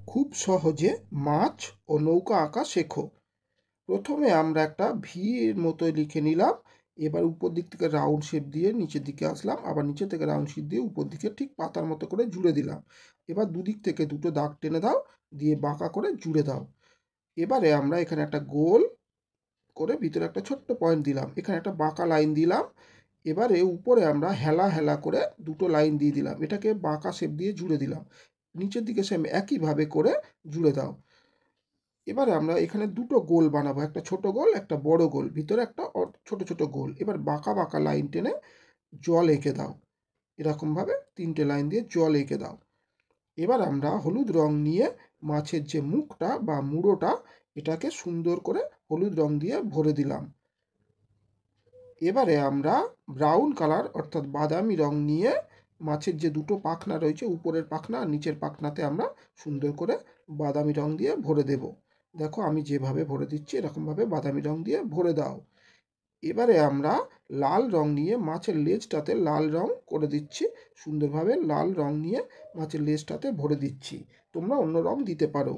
খুব সহজে মাছ ও নৌকা আঁকা শেখো। প্রথমে আমরা একটা ভি এর মতো লিখে নিলাম। এবার উপর দিক থেকে রাউন্ড শেপ দিয়ে নিচের দিকে আসলাম, আবার নিচে থেকে রাউন্ড শেপ দিয়ে উপর দিকে ঠিক পাতার মতো করে জুড়ে দিলাম। এবার দুদিক থেকে দুটো দাগ টেনে দাও, দিয়ে বাঁকা করে জুড়ে দাও। এবারে আমরা এখানে একটা গোল করে ভিতরে একটা ছোট্ট পয়েন্ট দিলাম, এখানে একটা বাঁকা লাইন দিলাম। এবারে উপরে আমরা হেলা হেলা করে দুটো লাইন দিয়ে দিলাম, এটাকে বাঁকা শেপ দিয়ে জুড়ে দিলাম। নিচের দিকে সেম একইভাবে করে জুড়ে দাও। এবারে আমরা এখানে দুটো গোল বানাবো, একটা ছোট গোল একটা বড় গোল, ভিতরে একটা ছোট ছোট গোল। এবার বাঁকা বাঁকা লাইন টেনে জল এঁকে দাও, এরকমভাবে তিনটে লাইন দিয়ে জল এঁকে দাও। এবার আমরা হলুদ রং নিয়ে মাছের যে মুখটা বা মুড়োটা, এটাকে সুন্দর করে হলুদ রং দিয়ে ভরে দিলাম। এবারে আমরা ব্রাউন কালার অর্থাৎ বাদামি রং নিয়ে মাছের যে দুটো পাখনা রয়েছে, উপরের পাখনা আর নিচের পাখনাতে আমরা সুন্দর করে বাদামি রং দিয়ে ভরে দেব। দেখো আমি যেভাবে ভরে দিচ্ছি এরকমভাবে বাদামি রং দিয়ে ভরে দাও। এবারে আমরা লাল রং নিয়ে মাছের লেজটাতে লাল রং করে দিচ্ছি, সুন্দরভাবে লাল রং নিয়ে মাছের লেজটাতে ভরে দিচ্ছি। তোমরা অন্য রং দিতে পারো।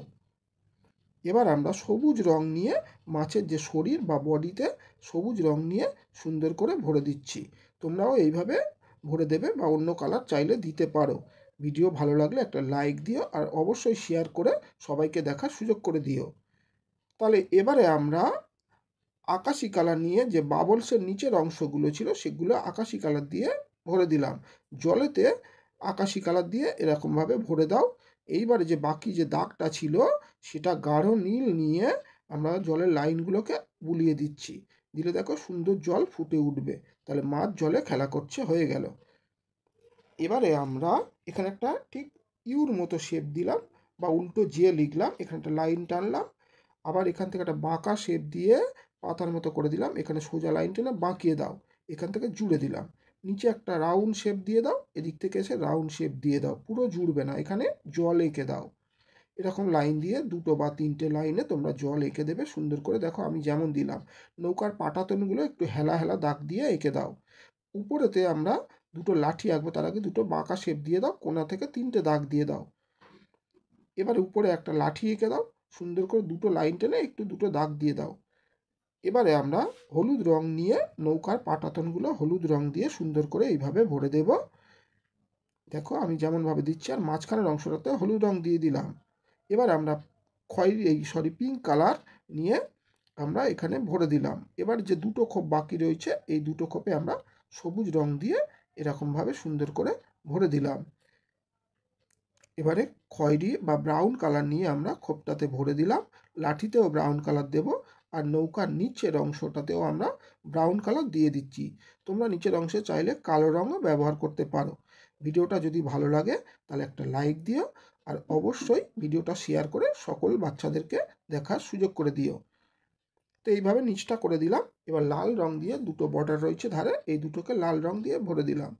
এবার আমরা সবুজ রং নিয়ে মাছের যে শরীর বা বডিতে সবুজ রং নিয়ে সুন্দর করে ভরে দিচ্ছি। তোমরাও এইভাবে ভরে দেবে বা অন্য কালার চাইলে দিতে পারো। ভিডিও ভালো লাগলে একটা লাইক দিও, আর অবশ্যই শেয়ার করে সবাইকে দেখার সুযোগ করে দিও। তাহলে এবারে আমরা আকাশি কালার নিয়ে যে বাবলসের নিচের অংশগুলো ছিল সেগুলো আকাশি কালার দিয়ে ভরে দিলাম। জলেতে আকাশি কালার দিয়ে এরকমভাবে ভরে দাও। এইবারে যে বাকি যে দাগটা ছিল সেটা গাঢ় নীল নিয়ে আমরা জলের লাইনগুলোকে বুলিয়ে দিচ্ছি। দিলে দেখো সুন্দর জল ফুটে উঠবে, তাহলে মাছ জলে খেলা করছে, হয়ে গেল। এবারে আমরা এখানে একটা ঠিক ইউর মতো শেপ দিলাম বা উল্টো যে লিখলাম, এখানে একটা লাইন টানলাম, আবার এখান থেকে একটা বাঁকা শেপ দিয়ে পাতার মতো করে দিলাম, এখানে সোজা লাইন টেনে বাঁকিয়ে দাও, এখান থেকে জুড়ে দিলাম। নিচে একটা রাউন্ড শেপ দিয়ে দাও, এদিক থেকে এসে রাউন্ড শেপ দিয়ে দাও, পুরো জুড়বে না, এখানে জল এঁকে দাও। এরকম লাইন দিয়ে দুটো বা তিনটে লাইনে তোমরা জল এঁকে দেবে সুন্দর করে। দেখো আমি যেমন দিলাম। নৌকার পাটাতনগুলো একটু হেলা হেলা দাগ দিয়ে এঁকে দাও। উপরেতে আমরা দুটো লাঠি আঁকবো, তার আগে দুটো বাঁকা শেপ দিয়ে দাও, কোণা থেকে তিনটে দাগ দিয়ে দাও। এবার উপরে একটা লাঠি এঁকে দাও, সুন্দর করে দুটো লাইন টেনে একটু দুটো দাগ দিয়ে দাও। এবারে আমরা হলুদ রং নিয়ে নৌকার পাটাতনগুলো হলুদ রং দিয়ে সুন্দর করে এইভাবে ভরে দেব। দেখো আমি যেমনভাবে দিচ্ছি, আর মাঝখানের অংশটাতে হলুদ রং দিয়ে দিলাম। এবার আমরা পিঙ্ক কালার নিয়ে আমরা এখানে ভরে দিলাম। এবার যে দুটো খোপ বাকি রয়েছে এই দুটো খোপে আমরা সবুজ রং দিয়ে এরকমভাবে সুন্দর করে ভরে দিলাম। এবারে খয়েরি বা ব্রাউন কালার নিয়ে আমরা খোপটাতে ভরে দিলাম, লাঠিতেও ব্রাউন কালার দেব, আর নৌকার নিচের অংশটাতেও আমরা ব্রাউন কালার দিয়ে দিচ্ছি। তোমরা নিচের অংশে চাইলে কালো রঙও ব্যবহার করতে পারো। ভিডিওটা যদি ভালো লাগে তাহলে একটা লাইক দিও, আর অবশ্যই ভিডিওটা শেয়ার করে সকল বাচ্চাদেরকে দেখার সুযোগ করে দিও। তো এইভাবে নিচটা করে দিলাম। এবার লাল রং দিয়ে দুটো বর্ডার রয়েছে ধারে, এই দুটোকে লাল রং দিয়ে ভরে দিলাম।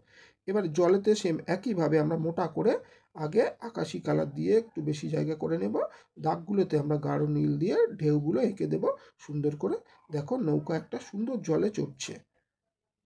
এবার জলেতে সেম একইভাবে আমরা মোটা করে আগে আকাশি কালার দিয়ে একটু বেশি জায়গা করে নেব, দাগগুলোতে আমরা গাঢ় নীল দিয়ে ঢেউগুলো এঁকে দেব সুন্দর করে। দেখো নৌকা একটা সুন্দর জলে চড়ছে।